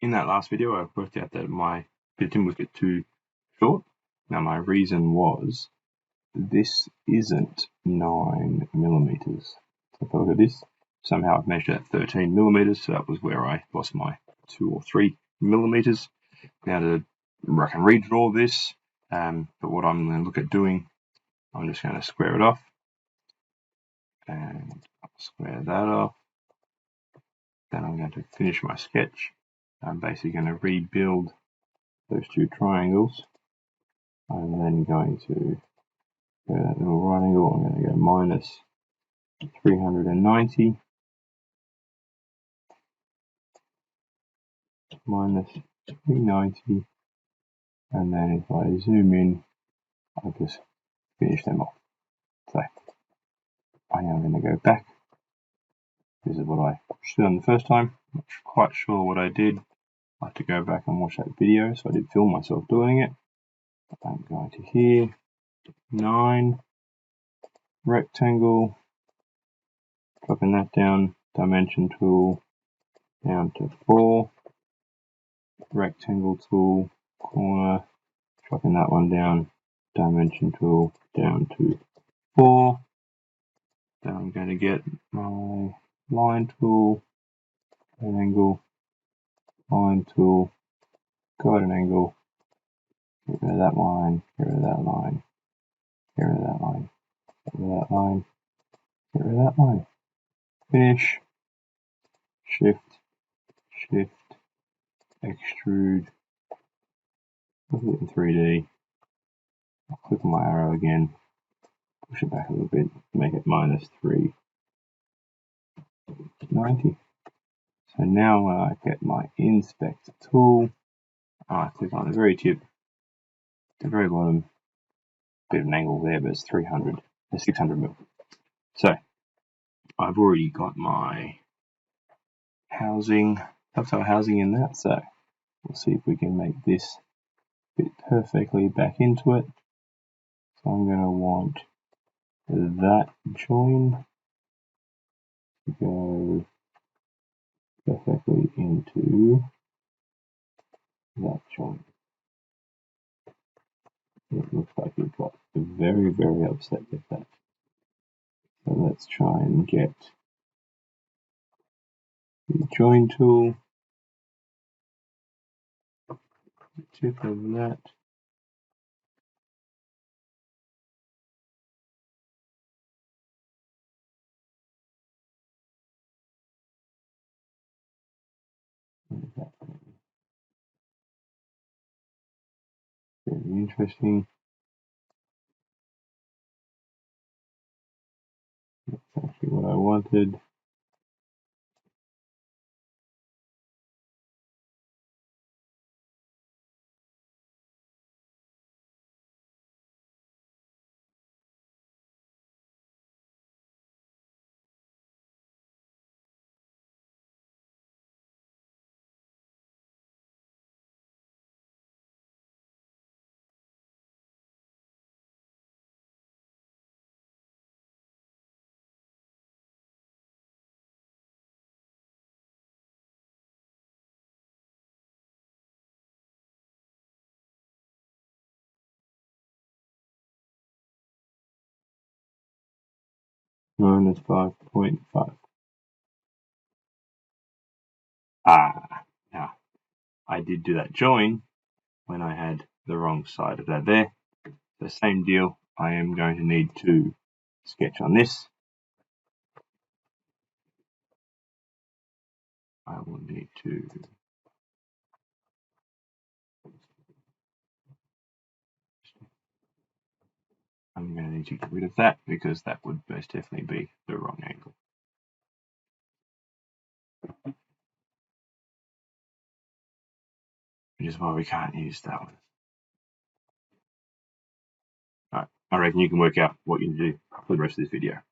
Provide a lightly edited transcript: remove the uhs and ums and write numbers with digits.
in that last video, I worked out that my bit of timber was a bit too short. Now my reason was this isn't 9 millimeters. So if I look at this, somehow I've measured at 13 millimeters, so that was where I lost my 2 or 3 millimeters. Now I can redraw this, but what I'm going to look at doing, I'm just going to square it off, and I'll square that off. Then I'm going to finish my sketch. I'm basically going to rebuild those 2 triangles. I'm then going to go that little right angle, I'm going to go minus 390, minus 390, and then if I zoom in, I'll just finish them off. So I am going to go back. This is what I should have done the first time. I'm not quite sure what I did. I have to go back and watch that video, so I did film myself doing it. I'm going to here, 9, rectangle, dropping that down, dimension tool, down to 4, rectangle tool, corner, dropping that one down, dimension tool, down to 4. Then I'm going to get my line tool, an angle, line tool, got an angle, get rid of that line, get rid of that line, get rid of that line, get rid of that line, get rid of that line. Finish, shift, shift, extrude, look at it in 3D, I'll click on my arrow again, push it back a little bit, make it minus 390. So now when I get my inspect tool, I click on the very tip, the very bottom, bit of an angle there, but it's 600 mil. So I've already got my housing, tactile housing in that, so we'll see if we can make this fit perfectly back into it. So I'm going to want that join to go perfectly into that join. It looks like it got very, very upset with that. So let's try and get the join tool, the tip of that. Very interesting. That's actually what I wanted. Minus 5.5. Now I did do that join when I had the wrong side of that there. The same deal, I am going to need to sketch on this. I will need to I'm going to need to get rid of that because that would most definitely be the wrong angle. Which is why we can't use that one. Alright, I reckon you can work out what you do for the rest of this video.